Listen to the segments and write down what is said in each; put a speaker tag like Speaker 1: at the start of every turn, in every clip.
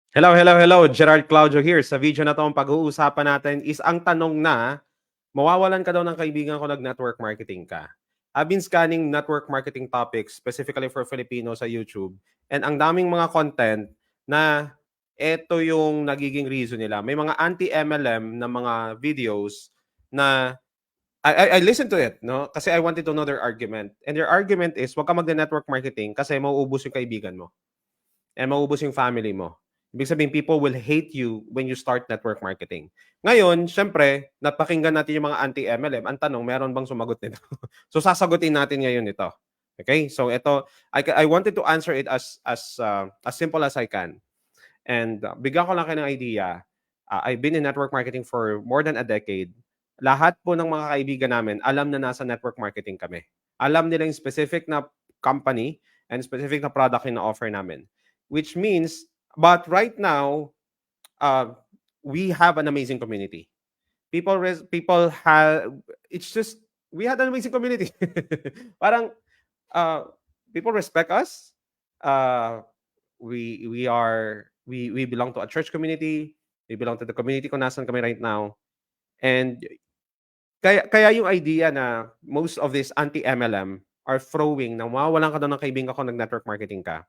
Speaker 1: Hello, hello, hello. Gerard Claudio here. Sa video na 'to ang pag-uusapan natin is ang tanong na, mawawalan ka daw ng kaibigan ko nag-network marketing ka. I've been scanning network marketing topics specifically for Filipinos sa YouTube, and ang daming mga content na eto yung nagiging reason nila. May mga anti-MLM na mga videos na I listened to it, no, kasi I wanted to know their argument. And their argument is, "Wag ka magne-network marketing kasi mauubos yung kaibigan mo." And maubos yung family mo. Ibig sabihin, people will hate you when you start network marketing. Ngayon, syempre, napakinggan natin yung mga anti-MLM. Ang tanong, meron bang sumagot nito? So, sasagutin natin ngayon ito. Okay? So, ito, I wanted to answer it as simple as I can. And bigyan ko lang kayo ng idea. I've been in network marketing for more than a decade. Lahat po ng mga kaibigan namin, alam na nasa network marketing kami. Alam nila yung specific na company and specific na product na offer namin. Which means, but right now, uh, we have an amazing community. People have, it's just, we had an amazing community. Parang, uh, people respect us. Uh, we belong to a church community. We belong to the community kung nasan kami right now. And kaya yung idea na most of this anti-MLM are throwing na mawawalan ka daw ng kaibigan ko nag-network marketing ka.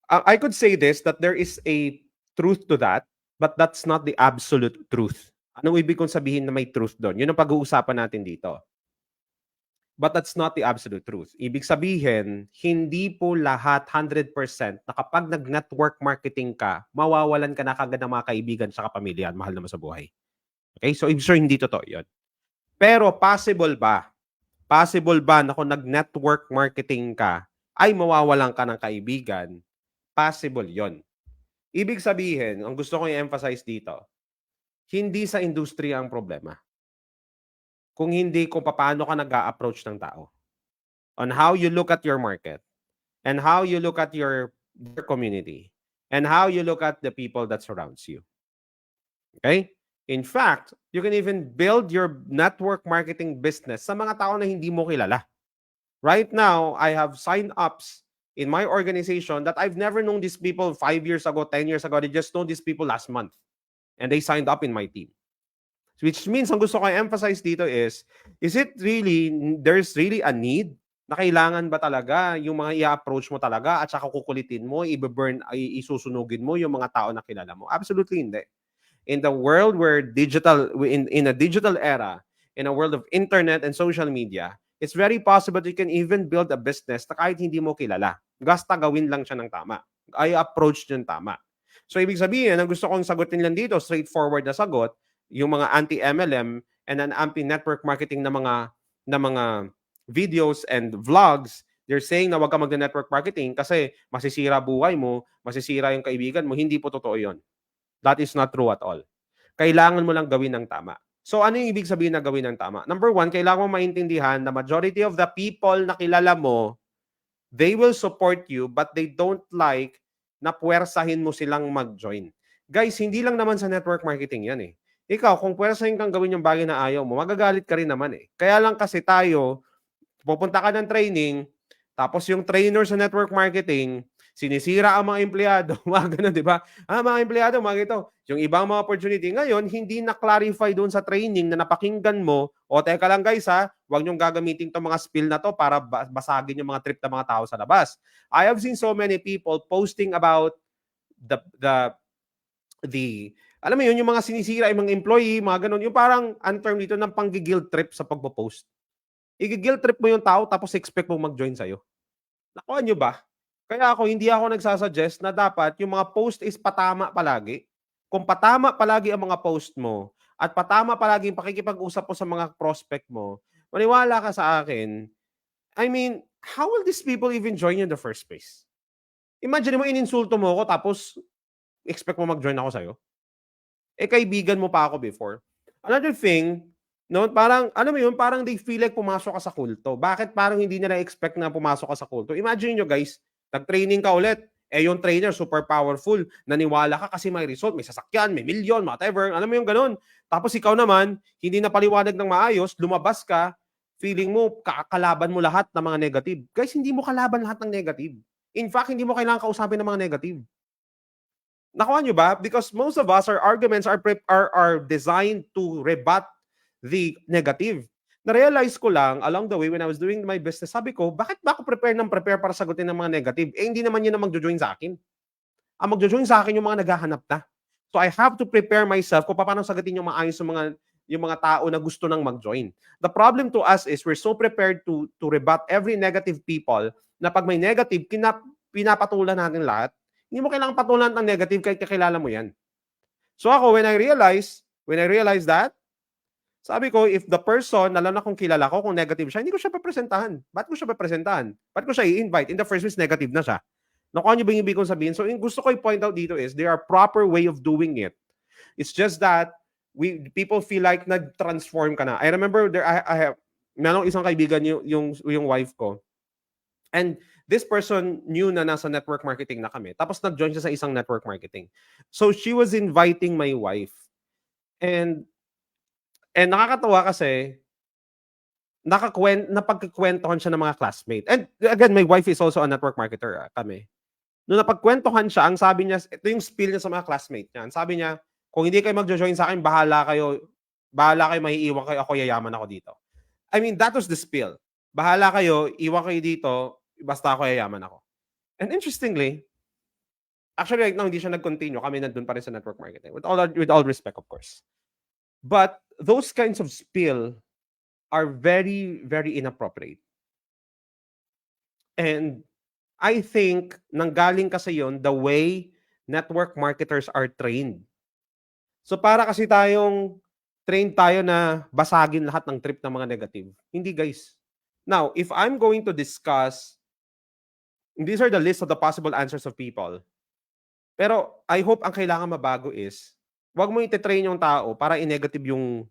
Speaker 1: I could say this, that there is a truth to that, but that's not the absolute truth. Anong ibig kong sabihin na may truth doon? Yun ang pag-uusapan natin dito. But that's not the absolute truth. Ibig sabihin, hindi po lahat 100% na kapag nag-network marketing ka, mawawalan ka na kagad ng mga kaibigan sa pamilya at mahal naman sa buhay. Okay? So, ibig sabihin, hindi totoo yun. Pero possible ba? Possible ba na kung nag-network marketing ka, ay mawawalan ka ng kaibigan? Possible yon. Ibig sabihin, ang gusto ko i-emphasize dito, hindi sa industriya ang problema. Kung hindi kung paano ka nag-a-approach ng tao. On how you look at your market, and how you look at your community, and how you look at the people that surrounds you. Okay? In fact, you can even build your network marketing business sa mga tao na hindi mo kilala. Right now, I have sign-ups in my organization that I've never known these people 5 years ago, 10 years ago. I just know these people last month. And they signed up in my team. Which means, ang gusto ko i-emphasize dito is it really, there's really a need na kailangan ba talaga yung mga i-approach mo talaga at saka kukulitin mo, isusunugin mo yung mga tao na kilala mo? Absolutely hindi. In the world where in a digital era, in a world of internet and social media, it's very possible that you can even build a business na kahit hindi mo kilala. Basta gawin lang siya ng tama. Ay approach yung tama. So, ibig sabihin, ang gusto kong sagutin lang dito, straightforward na sagot, yung mga anti-MLM and an anti-network marketing na mga videos and vlogs, they're saying na wag ka mag-network marketing kasi masisira buhay mo, masisira yung kaibigan mo. Hindi po totoo yon. That is not true at all. Kailangan mo lang gawin ng tama. So, ano yung ibig sabihin na gawin ng tama? Number one, kailangan mo maintindihan na majority of the people na kilala mo, they will support you but they don't like na puwersahin mo silang mag-join. Guys, hindi lang naman sa network marketing yan eh. Ikaw, kung puwersahin kang gawin yung bagay na ayaw mo, magagalit ka rin naman eh. Kaya lang kasi tayo, pupunta ka ng training, tapos yung trainer sa network marketing, sinisira ang mga empleyado, mga ganun, di ba? Mga empleyado, mga ito. Yung ibang mga opportunity. Ngayon, hindi na-clarify doon sa training na napakinggan mo, o teka lang guys ha, huwag niyong gagamitin itong mga spill na to para basagin yung mga trip ng mga tao sa labas. I have seen so many people posting about the alam mo yun, yung mga sinisira, yung mga employee, mga ganun, yung parang ang term dito ng pang-guilt trip sa pagpo-post. I-guilt trip mo yung tao tapos expect mong mag-join sa'yo. Nakuha nyo ba? Kaya ako, hindi ako nagsasuggest na dapat yung mga post is patama palagi. Kung patama palagi ang mga post mo at patama palagi yung pakikipag-usap mo sa mga prospect mo, maniwala ka sa akin, I mean, how will these people even join you in the first place? Imagine mo, ininsulto mo ako tapos expect mo mag-join ako sa'yo? Kaibigan mo pa ako before. Another thing, no, parang, alam mo yun, parang they feel like pumasok ka sa kulto. Bakit parang hindi nila expect na pumasok ka sa kulto? Imagine nyo guys, nag-training ka ulit, yung trainer super powerful, naniwala ka kasi may result, may sasakyan, may milyon, whatever, alam mo yung ganun. Tapos ikaw naman, hindi na paliwanag ng maayos, lumabas ka, feeling mo, kakalaban mo lahat ng mga negative. Guys, hindi mo kalaban lahat ng negative. In fact, hindi mo kailangan kausapin ng mga negative. Nakuha nyo ba? Because most of us, our arguments are designed to rebut the negative. Na-realize ko lang along the way when I was doing my business, sabi ko, bakit ba ako prepare para sagutin ng mga negative? Eh, hindi naman yun ang magjo-join sa akin. Ang magjo-join sa akin yung mga naghahanap na. So I have to prepare myself kung paano sagutin yung maayos yung mga tao na gusto nang mag-join. The problem to us is we're so prepared to rebut every negative people na pag may negative, pinapatulan natin lahat. Hindi mo kailangang patulan ng negative kahit kakilala mo yan. So ako, when I realized that, sabi ko, if the person, lalo na kung kilala ko, kung negative siya, hindi ko siya papresentahan. Ba't ko siya papresentahan? Ba't ko siya i-invite? In the first place, negative na siya. Nakuha niyo ba yung ibig kong sabihin? So, yung gusto ko i-point out dito is there are proper way of doing it. It's just that people feel like nag-transform ka na. I remember I have merong isang kaibigan yung wife ko. And this person knew na nasa network marketing na kami. Tapos nag-join siya sa isang network marketing. So she was inviting my wife. And nakakatawa kasi napagkikwentuhan siya ng mga classmate. And again, my wife is also a network marketer, kami. Nung napagkwentuhan siya, ang sabi niya, ito yung spiel niya sa mga classmate niya. Ang sabi niya, kung hindi kayo magjo-join sa akin, bahala kayo, maiiwan kayo, ako yayaman ako dito. I mean, that was the spiel. Bahala kayo, iwan kayo dito, basta ako yayaman ako. And interestingly, actually right now, hindi siya nag-continue. Kami nandun pa rin sa network marketing. With all respect, of course. But those kinds of spiel are very, very inappropriate. And I think nanggaling kasi yon the way network marketers are trained. So para kasi trained tayo na basagin lahat ng trip ng mga negative. Hindi, guys. Now, if I'm going to discuss, these are the list of the possible answers of people. Pero I hope ang kailangan mabago is, wag mo ite-train yung tao para i-negative yung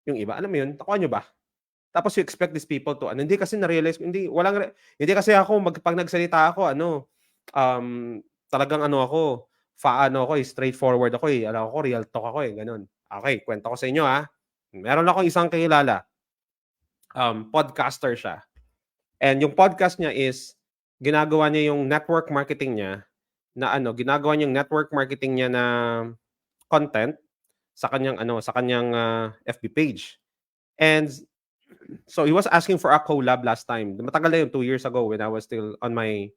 Speaker 1: iba. Alam mo yun? Nakuha nyo ba? Tapos you expect these people to, hindi kasi na-realize, hindi kasi ako, pag nagsalita ako, talagang ako, straightforward ako real talk ako ganun. Okay, kwento ko sa inyo Meron akong isang kakilala, podcaster siya. And yung podcast niya is, ginagawa niya yung network marketing niya na content sa kanyang FB page. And so he was asking for a collab last time. Matagal na yun, 2 years ago when I was still on my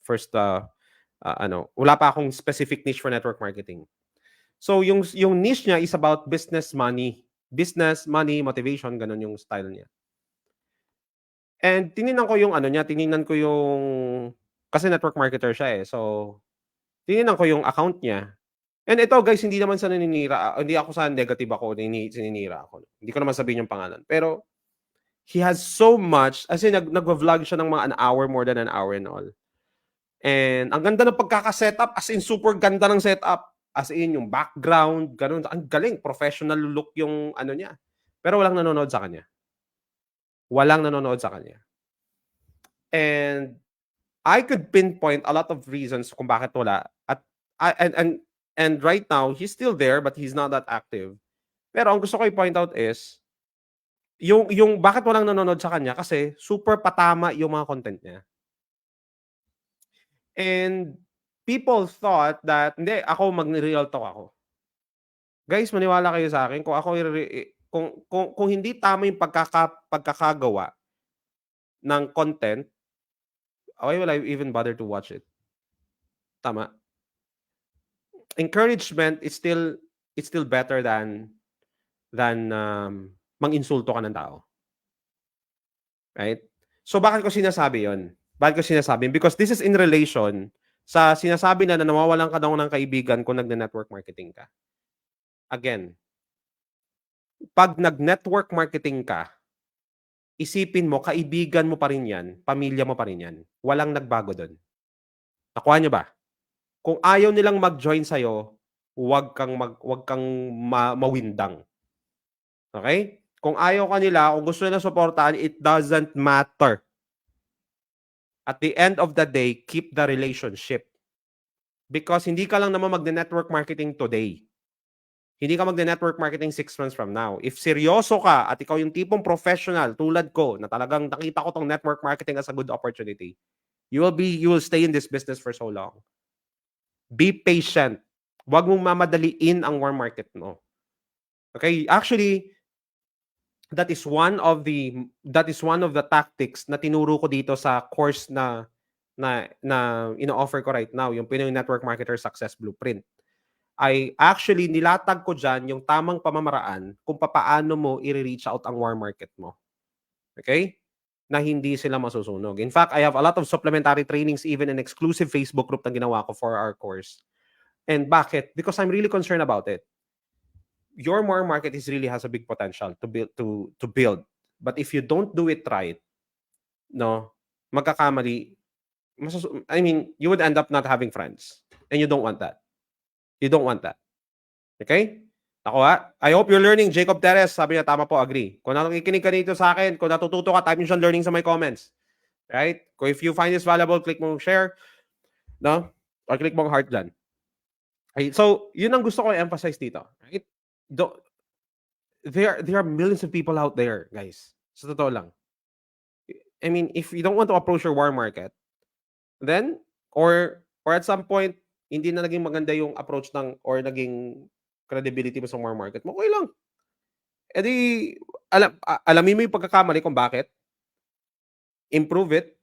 Speaker 1: first wala pa akong specific niche for network marketing. So yung niche niya is about business, money, motivation, ganun yung style niya. And tiningnan ko yung kasi network marketer siya So tiningnan ko yung account niya. And ito guys, hindi naman sa naninira, hindi ako sa negative ako, sininira ako. Hindi ko naman sabihin yung pangalan. Pero he has so much, as in nag-vlog siya ng mga more than an hour and all. And ang ganda ng pagkaka-setup, as in super ganda ng setup. As in yung background, ganun. Ang galing, professional look yung niya. Pero walang nanonood sa kanya. And I could pinpoint a lot of reasons kung bakit wala. And right now, he's still there but he's not that active. Pero ang gusto ko i-point out is, yung bakit walang nanonood sa kanya kasi super patama yung mga content niya. And people thought that, hindi, ako mag-real talk ako. Guys, maniwala kayo sa akin, kung hindi tama yung pagkakagawa ng content, why will I even bother to watch it? Tama. Encouragement is still better than mang-insulto ka ng tao. Right? So bakit ko sinasabi yon? Because this is in relation sa sinasabi na nawawalan ka daw ng kaibigan kung nagne-network marketing ka. Again, pag nag-network marketing ka, isipin mo, kaibigan mo pa rin yan, pamilya mo pa rin yan. Walang nagbago doon. Nakuha nyo ba? Kung ayaw nilang mag-join sa'yo, huwag kang mawindang. Okay? Kung ayaw ka nila, kung gusto nila suportahan, it doesn't matter. At the end of the day, keep the relationship. Because hindi ka lang naman magne-network marketing today. Hindi ka magne-network marketing 6 months from now. If seryoso ka at ikaw yung tipong professional tulad ko na talagang nakita ko tong network marketing as a good opportunity, you will stay in this business for so long. Be patient. Huwag mong mamadaliin ang warm market mo. Okay? Actually, that is one of the tactics na tinuro ko dito sa course na ino-offer ko right now, yung Pinoy Network Marketer Success Blueprint. I actually nilatag ko diyan yung tamang pamamaraan kung papaano mo i-reach out ang warm market mo. Okay? Na hindi sila masusunog. In fact, I have a lot of supplementary trainings, even an exclusive Facebook group na ginawa ko for our course. And bakit? Because I'm really concerned about it. Your warm market really has a big potential to build. But if you don't do it right, no, magkakamali. I mean, you would end up not having friends. And you don't want that. You don't want that. Okay? Ako I hope you're learning. Jacob Teres, sabi niya, tama po, agree. Kung nakikinig ka dito sa akin, kung natututo ka, type nyo siyang learning sa my comments. Right? Kung if you find this valuable, click mo share. No? Or click mo heart dyan. Okay? So, yun ang gusto ko i-emphasize dito. Right? There are millions of people out there, guys. Sa totoo lang. I mean, if you don't want to approach your warm market, then, or at some point, hindi na naging maganda yung approach or naging credibility mo sa warm market mo, okay lang. E di, alamin mo yung pagkakamali kung bakit. Improve it.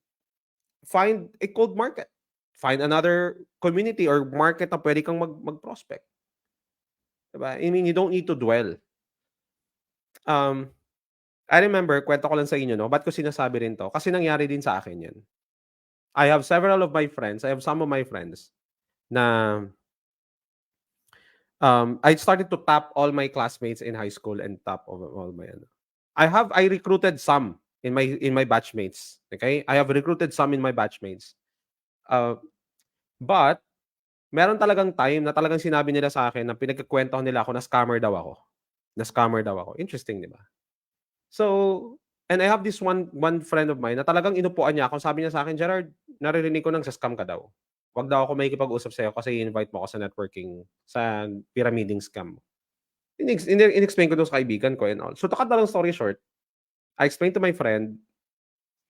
Speaker 1: Find a cold market. Find another community or market na pwede kang mag-prospect. Diba? I mean, you don't need to dwell. I remember, kwento ko lang sa inyo, no? Ba't ko sinasabi rin to? Kasi nangyari din sa akin yan. I have some of my friends na I started to tap all my classmates in high school and tap all my I recruited some in my batchmates. Okay? I have recruited some in my batchmates. But meron talagang time na talagang sinabi nila sa akin na pinagkukwentuhan nila ako na scammer daw ako. Interesting, di ba? So, and I have this one friend of mine na talagang inupuan niya ako. Sabi niya sa akin, Gerard, naririnig ko nang sa scam ka daw. Wag daw ako makikipag-usap sa'yo kasi i-invite mo ako sa networking, sa pyramiding scam. In-explain ko doon sa kaibigan ko and all. So, to cut the long story short, I explained to my friend,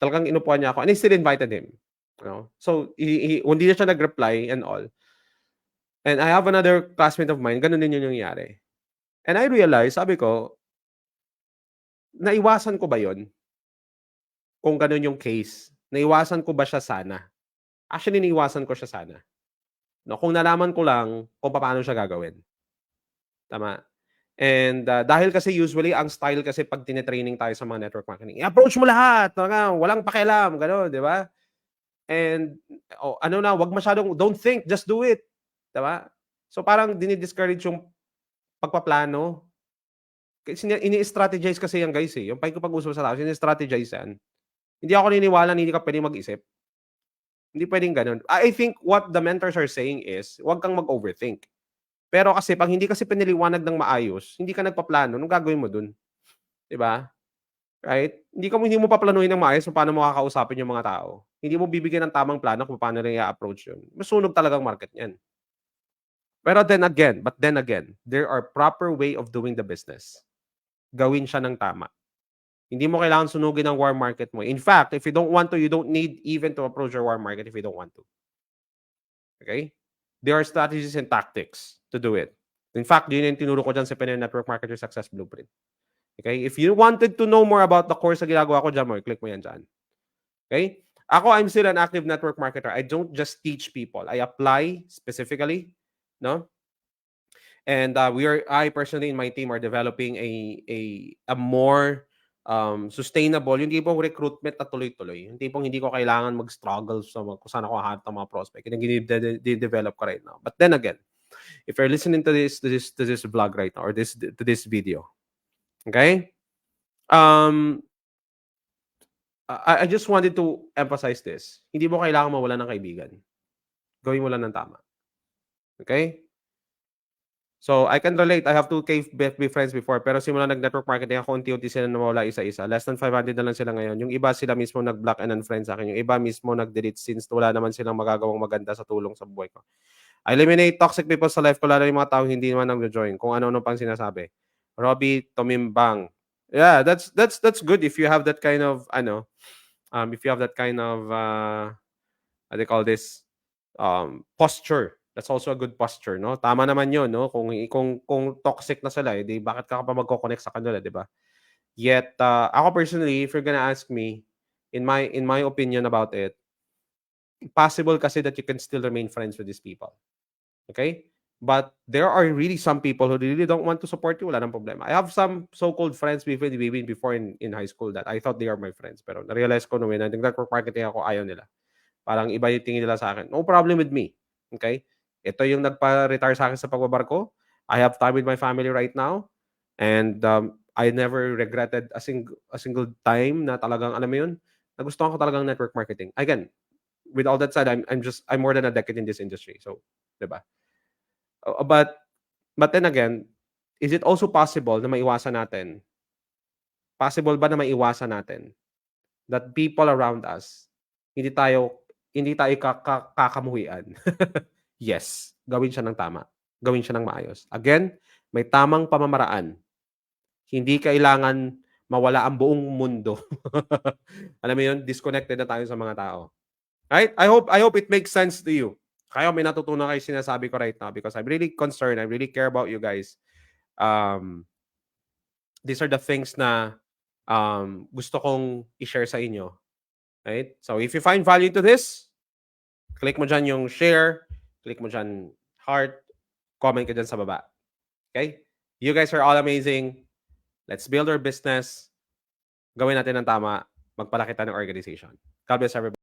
Speaker 1: talagang inupuan niya ako, and I still invited him. You know? So, hindi na siya nag-reply and all. And I have another classmate of mine, ganun din yung nangyari. And I realized, sabi ko, naiwasan ko ba yon? Kung ganun yung case, naiwasan ko ba siya sana? Actually, naiwasan ko siya sana. No, kung nalaman ko lang kung paano siya gagawin. Tama. And dahil kasi usually ang style kasi pag tine-training tayo sa mga network marketing, i-approach mo lahat, walang pakialam, gano'n, di ba? And wag masyadong, don't think, just do it. Di ba? So parang dinidiscourage yung pagpaplano. Kasi ini-strategize kasi yan, guys, eh. Yung pag-usap sa tao, ini-strategize yan. Hindi ako naniniwala na hindi ka pwedeng mag-isip. Hindi pwedeng ganun. I think what the mentors are saying is, huwag kang mag-overthink. Pero kasi pag hindi kasi pinaliwanag ng maayos, hindi ka nagpaplano, anong gagawin mo dun? 'Di ba? Right? Hindi mo paplanuhin ng maayos kung paano mo kakausapin yung mga tao. Hindi mo bibigyan ng tamang plano kung paano nila i-approach yun. Masunog talagang market niyan. But then again, there are proper way of doing the business. Gawin siya ng tama. Hindi mo kailangan sunugin ang warm market mo. In fact, if you don't want to, you don't need even to approach your warm market if you don't want to. Okay? There are strategies and tactics to do it. In fact, yun yung tinuro ko dyan sa Pinoy Network Marketer Success Blueprint. Okay? If you wanted to know more about the course na ginagawa ko dyan, click mo yan dyan. Okay? Ako, I'm still an active network marketer. I don't just teach people. I apply specifically. No? And I personally in my team are developing a more sustainable, yung tipong recruitment na tuloy-tuloy. Yung tipong hindi ko kailangan mag-struggle sa kung saan ako hahanap ng mga prospect. Yung i-develop ko right now. But then again, if you're listening to this vlog right now or to this video, okay? I just wanted to emphasize this. Hindi mo kailangan mawalan ng kaibigan. Gawin mo lang ng tama. Okay? So, I can relate. I have 2K FB friends before, pero simula nag-network marketing ako, unti-unti sila nawala isa-isa. Less than 500 na lang sila ngayon. Yung iba sila mismo nag-block and unfriend sa akin. Yung iba mismo nag-delete since wala naman silang magagawang maganda sa tulong sa buhay ko. I eliminate toxic people sa life ko, lalo yung mga tao hindi naman nag-join. Kung ano-ano pang sinasabi. Robbie Tomimbang. Yeah, that's good if you have that kind of, if you have that kind of, what do you call this, posture. That's also a good posture, no? Tama naman 'yun, no? Kung toxic na sila, eh, 'di bakit ka pa magko-connect sa kanila, 'di ba? Yet, ako personally, if you're gonna ask me, in my opinion about it, possible kasi that you can still remain friends with these people. Okay? But there are really some people who really don't want to support you, wala ng problema. I have some so-called friends before in high school that I thought they are my friends. Pero na-realize ko nung nag-network marketing ako, ayaw nila. Parang iba yung tingin nila sa akin. No problem with me. Okay? Ito yung nagpa-retire sa akin sa pagbabarko. I have time with my family right now. And I never regretted a single time na talagang, alam mo yun, nagustuhan ko talagang network marketing. Again, with all that said, I'm more than a decade in this industry. So, 'di ba? But then again, is it also possible na maiwasan natin? Possible ba na maiwasan natin that people around us hindi tayo kakamuhian? Yes, gawin siya ng tama, gawin siya ng maayos. Again, may tamang pamamaraan. Hindi kailangan mawala ang buong mundo. Alam mo 'yun, disconnected na tayo sa mga tao. Right? I hope it makes sense to you. Kaya may natutunan kayo sinasabi ko right now because I'm really concerned, I really care about you guys. These are the things na gusto kong i-share sa inyo. Right? So if you find value to this, click mo dyan yung share, click mo dyan heart, comment ka dyan sa baba. Okay? You guys are all amazing. Let's build our business. Gawin natin ng tama. Magpalaki tayo ng organization. God bless everybody.